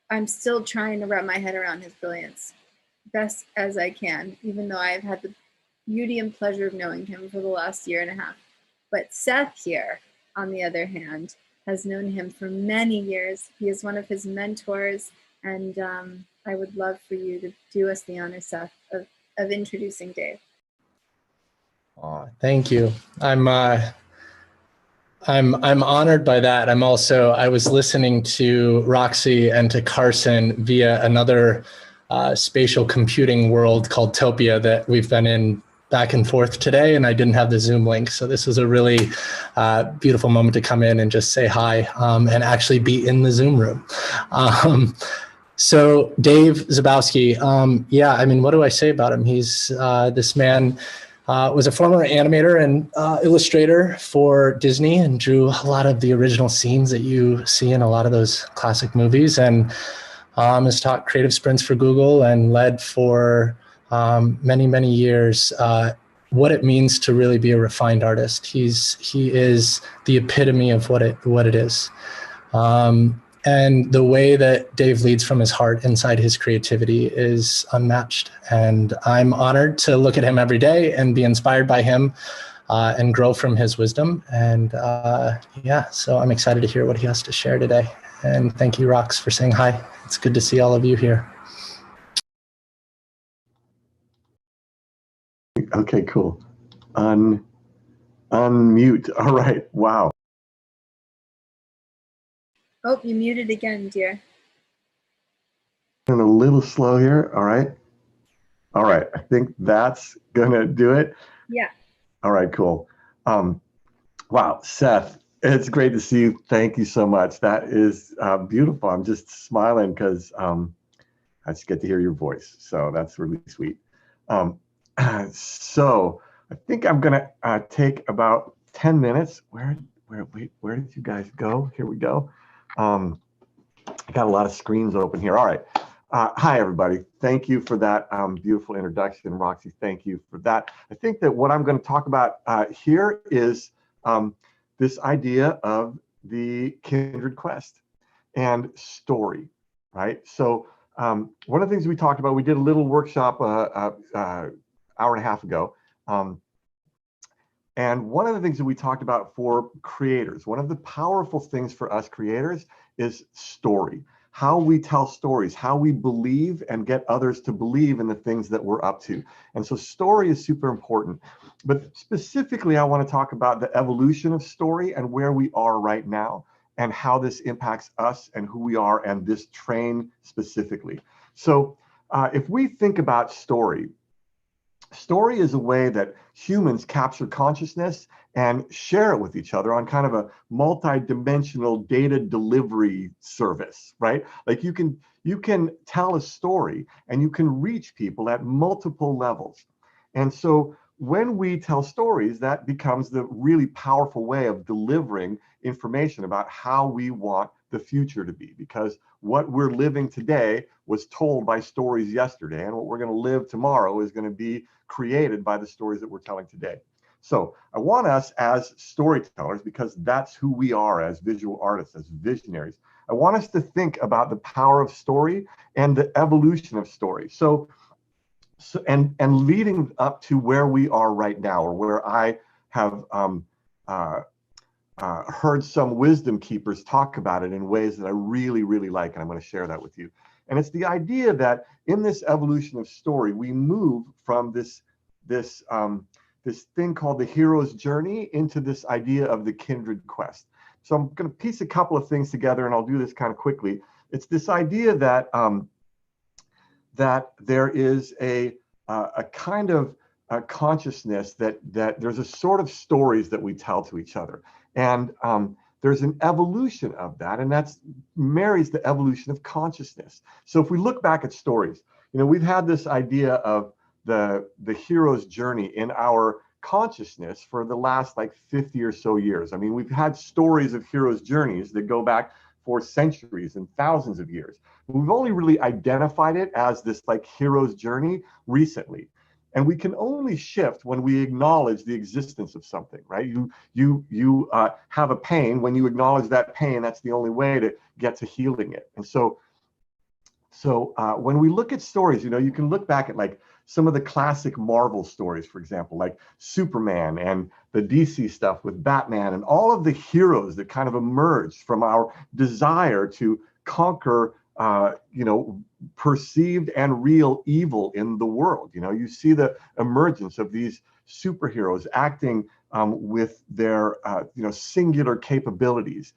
I'm still trying to wrap my head around his brilliance best as I can, even though I've had the beauty and pleasure of knowing him for the last year and a half. But Seth here, on the other hand, has known him for many years. He is one of his mentors, and I would love for you to do us the honor, Seth, of introducing Dave. Oh, thank you. I'm honored by that. I was listening to Roxy and to Carson via another spatial computing world called Topia that we've been in back and forth today, and I didn't have the Zoom link. So this was a really beautiful moment to come in and just say hi and actually be in the Zoom room. So Dave Zabowski, what do I say about him? He's this man was a former animator and illustrator for Disney and drew a lot of the original scenes that you see in a lot of those classic movies, and has taught creative sprints for Google and led for many, many years what it means to really be a refined artist. He is the epitome of what it is. And the way that Dave leads from his heart inside his creativity is unmatched. And I'm honored to look at him every day and be inspired by him and grow from his wisdom. And so I'm excited to hear what he has to share today. And thank you, Rox, for saying hi. It's good to see all of you here. Okay, cool. Unmute. All right. Wow. Oh, you muted again, dear. I'm a little slow here. All right. All right. I think that's gonna do it. Yeah. All right, cool. Wow, Seth, it's great to see you. Thank you so much. That is beautiful. I'm just smiling because I just get to hear your voice. So that's really sweet. So I think I'm gonna take about 10 minutes. Where did you guys go? Here we go. I got a lot of screens open here. All right. Hi, everybody. Thank you for that beautiful introduction. Roxy, thank you for that. I think that what I'm going to talk about here is this idea of the kindred quest and story, right? So one of the things we talked about, we did a little workshop hour and a half ago. And one of the things that we talked about for creators, one of the powerful things for us creators is story. How we tell stories, how we believe and get others to believe in the things that we're up to. And so story is super important. But specifically, I want to talk about the evolution of story and where we are right now and how this impacts us and who we are and this train specifically. So if we think about story is a way that humans capture consciousness and share it with each other on kind of a multi-dimensional data delivery service, right? Like you can tell a story and you can reach people at multiple levels. And so when we tell stories, that becomes the really powerful way of delivering information about how we want the future to be, because what we're living today was told by stories yesterday, and what we're going to live tomorrow is going to be created by the stories that we're telling today. So I want us as storytellers, because that's who we are as visual artists, as visionaries, I want us to think about the power of story and the evolution of story. So and leading up to where we are right now, or where I have heard some wisdom keepers talk about it in ways that I really, really like, and I'm going to share that with you. And it's the idea that in this evolution of story, we move from this thing called the hero's journey into this idea of the kindred quest. So I'm going to piece a couple of things together, and I'll do this kind of quickly. It's this idea that that there is a kind of consciousness that there's a sort of stories that we tell to each other, and there's an evolution of that, and that's marries the evolution of consciousness. So if we look back at stories, you know, we've had this idea of the hero's journey in our consciousness for the last like 50 or so years. I mean, we've had stories of hero's journeys that go back for centuries and thousands of years. We've only really identified it as this like hero's journey recently. And we can only shift when we acknowledge the existence of something, right? You have a pain. When you acknowledge that pain, that's the only way to get to healing it. And so when we look at stories, you know, you can look back at like some of the classic Marvel stories, for example, like Superman and the DC stuff with Batman, and all of the heroes that kind of emerged from our desire to conquer, you know, perceived and real evil in the world. You know, you see the emergence of these superheroes acting with their, you know, singular capabilities.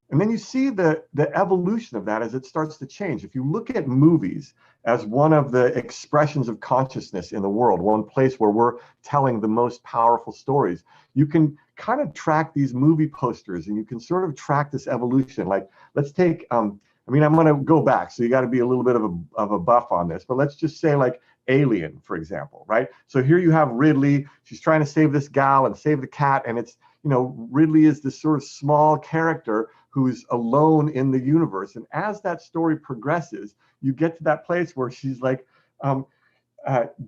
And then you see the evolution of that as it starts to change. If you look at movies as one of the expressions of consciousness in the world, one place where we're telling the most powerful stories, you can kind of track these movie posters, and you can sort of track this evolution. Like, let's take, I mean, I'm going to go back, so you got to be a little bit of a buff on this, but let's just say like Alien, for example, right? So here you have Ridley, she's trying to save this gal and save the cat, and it's, you know, Ridley is this sort of small character who's alone in the universe. And as that story progresses, you get to that place where she's like,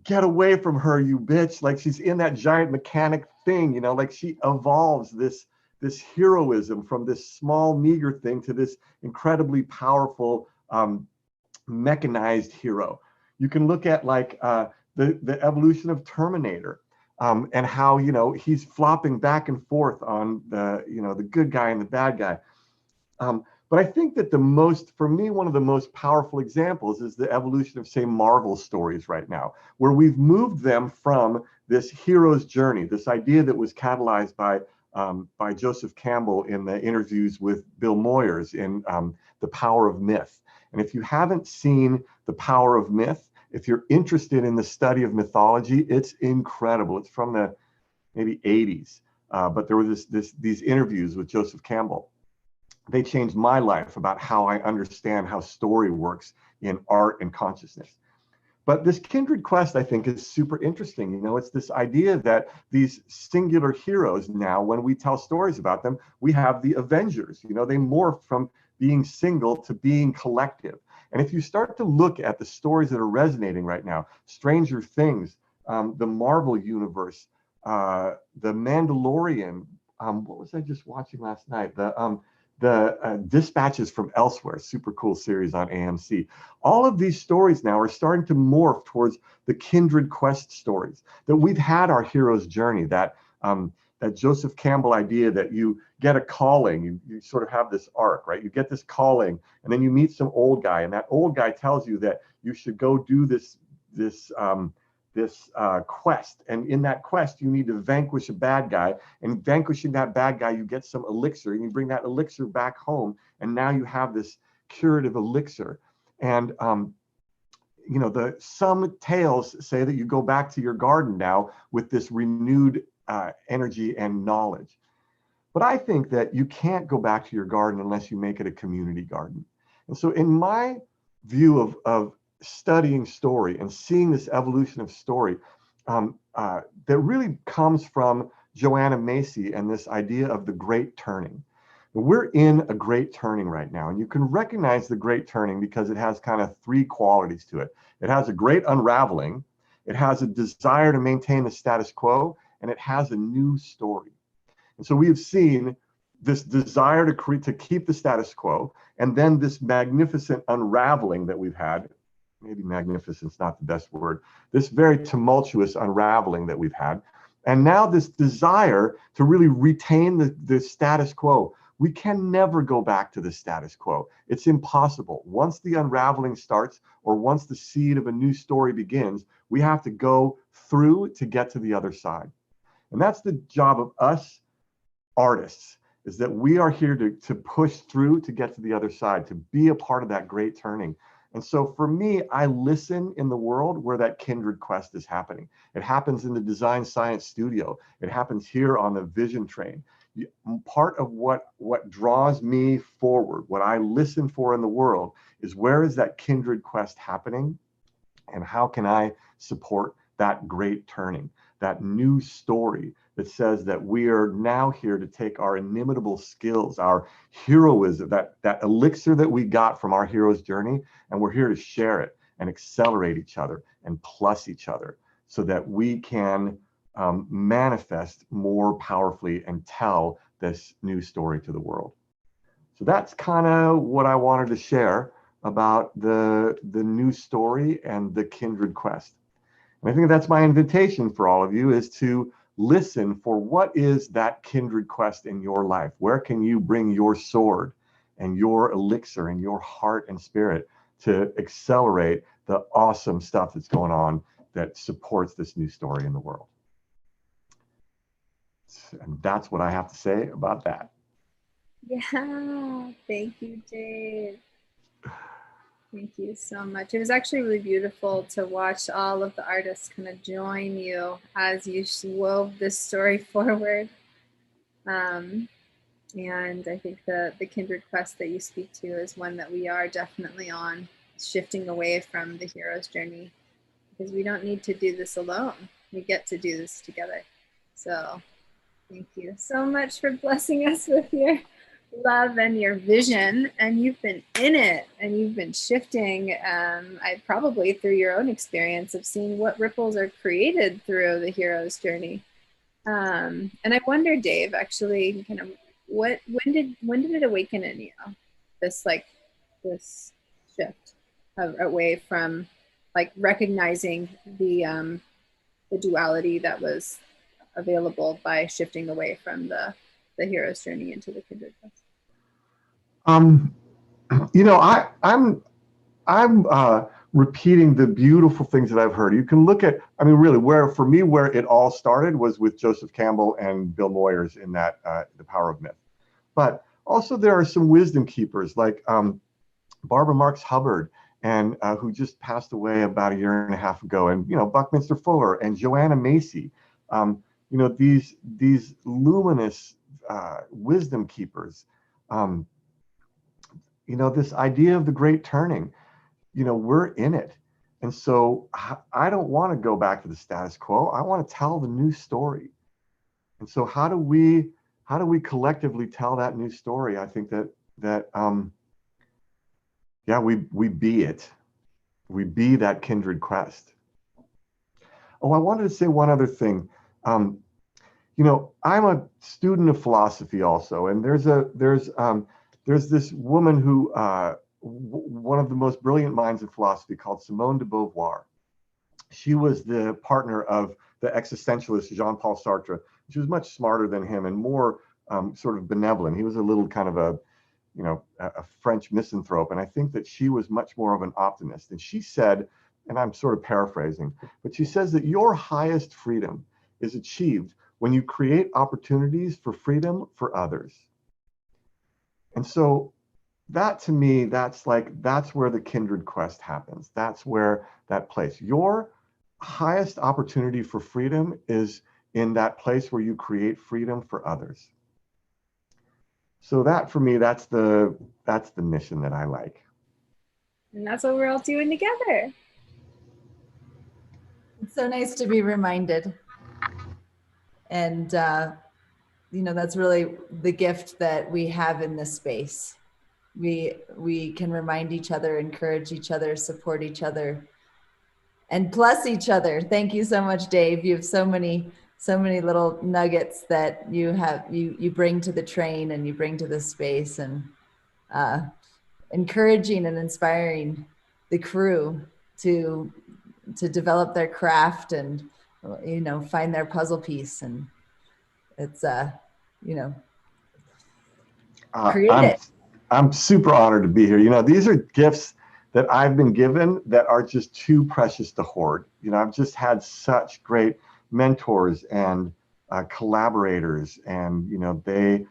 get away from her, you bitch. Like, she's in that giant mechanic thing, you know, like she evolves this heroism from this small, meager thing to this incredibly powerful mechanized hero. You can look at like the evolution of Terminator. And how, you know, he's flopping back and forth on the, you know, the good guy and the bad guy. But I think that for me, one of the most powerful examples is the evolution of, say, Marvel stories right now, where we've moved them from this hero's journey, this idea that was catalyzed by Joseph Campbell in the interviews with Bill Moyers in The Power of Myth. And if you haven't seen The Power of Myth, if you're interested in the study of mythology, it's incredible. It's from the maybe 80s, but there were these interviews with Joseph Campbell. They changed my life about how I understand how story works in art and consciousness. But this kindred quest, I think, is super interesting. You know, it's this idea that these singular heroes now, when we tell stories about them, we have the Avengers. You know, they morph from being single to being collective. And if you start to look at the stories that are resonating right now, Stranger Things, the Marvel Universe, the Mandalorian, what was I just watching last night? The Dispatches from Elsewhere, super cool series on AMC. All of these stories now are starting to morph towards the kindred quest stories, that we've had our hero's journey, that Joseph Campbell idea that you get a calling, you sort of have this arc, right? You get this calling, and then you meet some old guy, and that old guy tells you that you should go do this quest, and in that quest you need to vanquish a bad guy, and vanquishing that bad guy you get some elixir, and you bring that elixir back home, and now you have this curative elixir. And you know, some tales say that you go back to your garden now with this renewed energy and knowledge. But I think that you can't go back to your garden unless you make it a community garden. And so in my view of studying story and seeing this evolution of story, that really comes from Joanna Macy and this idea of the great turning. We're in a great turning right now, and you can recognize the great turning because it has kind of three qualities to it. It has a great unraveling, it has a desire to maintain the status quo, and it has a new story. And so we have seen this desire to keep the status quo, and then this magnificent unraveling that we've had. Maybe magnificent's not the best word. This very tumultuous unraveling that we've had. And now this desire to really retain the status quo. We can never go back to the status quo. It's impossible. Once the unraveling starts, or once the seed of a new story begins, we have to go through to get to the other side. And that's the job of us artists, is that we are here to push through to get to the other side, to be a part of that great turning. And so for me, I listen in the world where that kindred quest is happening. It happens in the Design Science studio. It happens here on the Vision Train. Part of what draws me forward, what I listen for in the world, is where is that kindred quest happening, and how can I support that great turning, that new story that says that we are now here to take our inimitable skills, our heroism, that elixir that we got from our hero's journey, and we're here to share it and accelerate each other and plus each other so that we can manifest more powerfully and tell this new story to the world. So that's kind of what I wanted to share about the new story and the kindred quest. And I think that's my invitation for all of you, is to listen for what is that kindred quest in your life. Where can you bring your sword and your elixir and your heart and spirit to accelerate the awesome stuff that's going on that supports this new story in the world? And that's what I have to say about that. Yeah, thank you, Dave. Thank you so much. It was actually really beautiful to watch all of the artists kind of join you as you wove this story forward. And I think the kindred quest that you speak to is one that we are definitely on, shifting away from the hero's journey, because we don't need to do this alone. We get to do this together. So thank you so much for blessing us with your love and your vision. And you've been in it, and you've been shifting, I probably through your own experience of seeing what ripples are created through the hero's journey. And I wonder, Dave, actually, kind of when did it awaken in you, this shift away from like recognizing the duality that was available by shifting away from the hero's journey into the kindred quest? You know, I'm repeating the beautiful things that I've heard. You can look at, I mean, really, where it all started was with Joseph Campbell and Bill Moyers in that The Power of Myth. But also there are some wisdom keepers like Barbara Marx Hubbard, and who just passed away about a year and a half ago, and Buckminster Fuller and Joanna Macy. These luminous wisdom keepers. This idea of the great turning, we're in it. And so I don't want to go back to the status quo. I want to tell the new story. And so how do we collectively tell that new story? I think that we be it. We be that kindred quest. Oh, I wanted to say one other thing. I'm a student of philosophy also, and there's this woman who, one of the most brilliant minds in philosophy, called Simone De Beauvoir. She was the partner of the existentialist Jean-Paul Sartre. She was much smarter than him and more sort of benevolent. He was a little kind of a French misanthrope. And I think that she was much more of an optimist. And she said, and I'm sort of paraphrasing, but she says that your highest freedom is achieved when you create opportunities for freedom for others. And so that, to me, that's where the kindred quest happens. That's where that place. Your highest opportunity for freedom is in that place where you create freedom for others. So that, for me, that's the mission that I like. And that's what we're all doing together. It's so nice to be reminded And, that's really the gift that we have in this space. We can remind each other, encourage each other, support each other, and plus each other. Thank you so much, Dave. You have so many little nuggets that you bring to the train and you bring to this space, and encouraging and inspiring the crew to develop their craft and find their puzzle piece. And it's create it. I'm super honored to be here. These are gifts that I've been given that are just too precious to hoard. I've just had such great mentors and collaborators, and they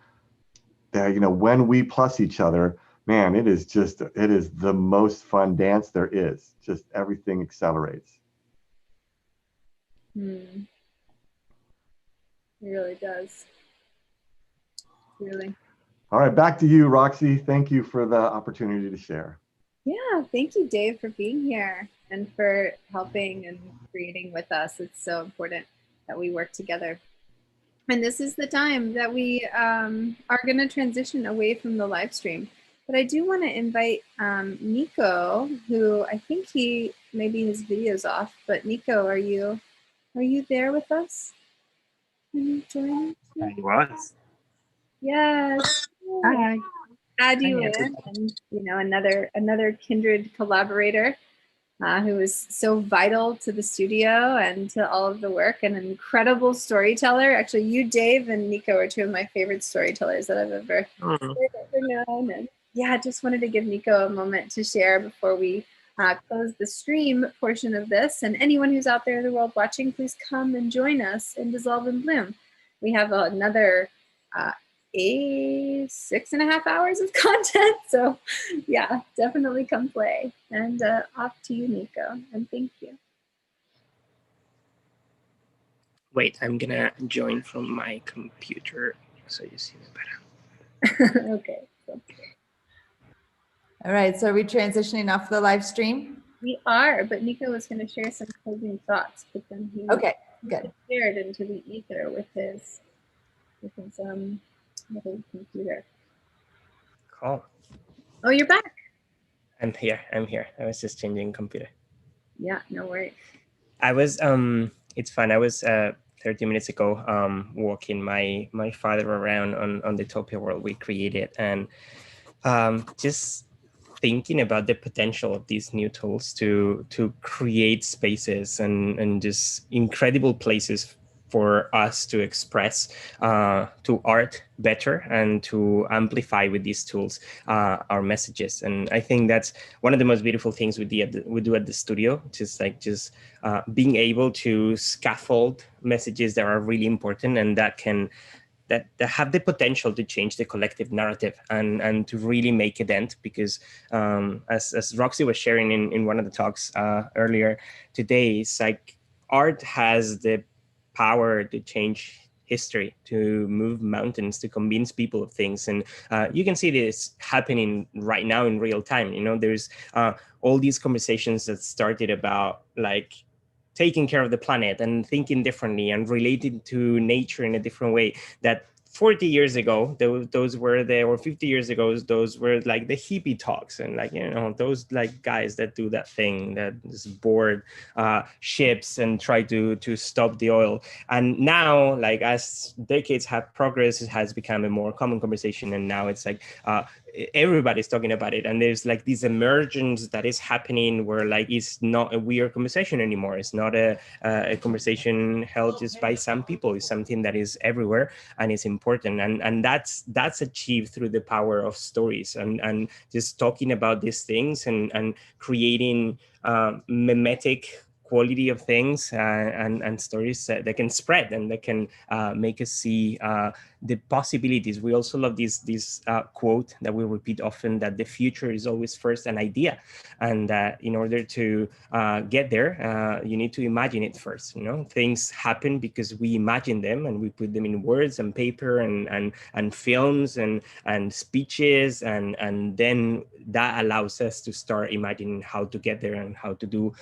when we plus each other, man, it is the most fun dance there is. Just everything accelerates. It really does. Really. All right, back to you, Roxy. Thank you for the opportunity to share. Yeah, thank you, Dave, for being here and for helping and creating with us. It's so important that we work together. And this is the time that we are going to transition away from the live stream. But I do want to invite Nico, who I think maybe his video's off. But Nico, are you there with us? Can you join us? I was. Yes. Hi. Add you in, and another kindred collaborator who is so vital to the studio and to all of the work, and an incredible storyteller. Actually, you, Dave, and Nico are two of my favorite storytellers that I've ever known. And yeah, just wanted to give Nico a moment to share before we close the stream portion of this. And anyone who's out there in the world watching, please come and join us in Dissolve and Bloom. We have another 6.5 hours of content. So yeah, definitely come play. And off to you, Nico, and thank you. Wait, I'm gonna join from my computer so you see me better. Okay. All right, so are we transitioning off the live stream? We are, but Nico was going to share some closing thoughts, but then he shared into the ether with his computer. Cool. Oh, you're back. I'm here. I was just changing computer. Yeah, no worries. I was it's fun. I was 30 minutes ago walking my father around on the Topia world we created, and just thinking about the potential of these new tools to create spaces and just incredible places for us to express to art better and to amplify with these tools our messages. And I think that's one of the most beautiful things we do at the studio, just being able to scaffold messages that are really important and that have the potential to change the collective narrative and to really make a dent. Because as Roxy was sharing in one of the talks earlier today, it's like art has the power to change history, to move mountains, to convince people of things. And you can see this happening right now in real time. There's all these conversations that started about like taking care of the planet and thinking differently and relating to nature in a different way that 40 years ago, those were or 50 years ago, those were like the hippie talks and those like guys that do that thing that just board ships and try to stop the oil. And now, like as decades have progressed, it has become a more common conversation. And now it's like everybody's talking about it. And there's like this emergence that is happening where like it's not a weird conversation anymore. It's not a conversation held just by some people. It's something that is everywhere and it's important. And that's achieved through the power of stories and just talking about these things and creating mimetic quality of things and stories that can spread and that can make us see the possibilities. We also love this quote that we repeat often, that the future is always first an idea, and that in order to get there, you need to imagine it first. Things happen because we imagine them and we put them in words and paper and films and speeches, and then that allows us to start imagining how to get there and how to do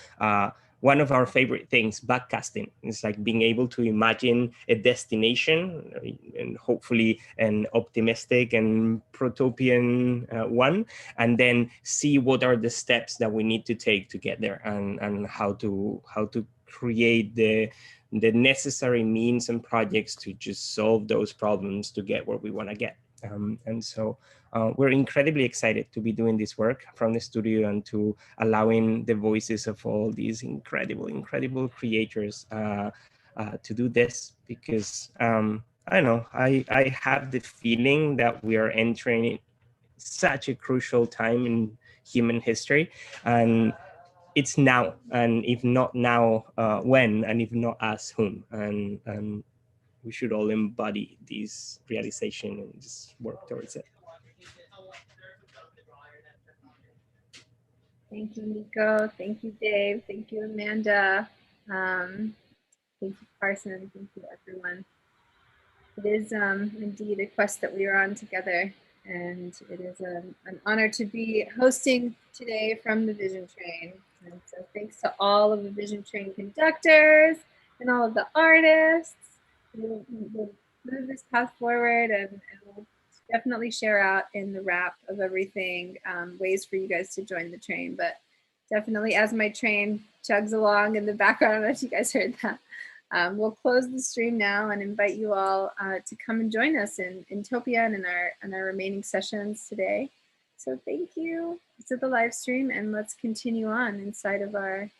one of our favorite things, backcasting. It's like being able to imagine a destination, and hopefully an optimistic and protopian one, and then see what are the steps that we need to take to get there, and how to create the necessary means and projects to just solve those problems to get where we want to get. And so we're incredibly excited to be doing this work from the studio and to allowing the voices of all these incredible creators to do this, because I don't know, I have the feeling that we are entering such a crucial time in human history, and it's now, and if not now, when, and if not us, whom, and we should all embody this realization and just work towards it. Thank you, Nico. Thank you, Dave. Thank you, Amanda. Thank you, Carson. Thank you, everyone. It is indeed a quest that we are on together, and it is an honor to be hosting today from the Vision Train. And so thanks to all of the Vision Train conductors and all of the artists. We'll move this path forward, and we'll definitely share out in the wrap of everything ways for you guys to join the train. But definitely, as my train chugs along in the background, I don't know if you guys heard that. We'll close the stream now and invite you all to come and join us in Topia and in our remaining sessions today. So thank you to the live stream, and let's continue on inside of our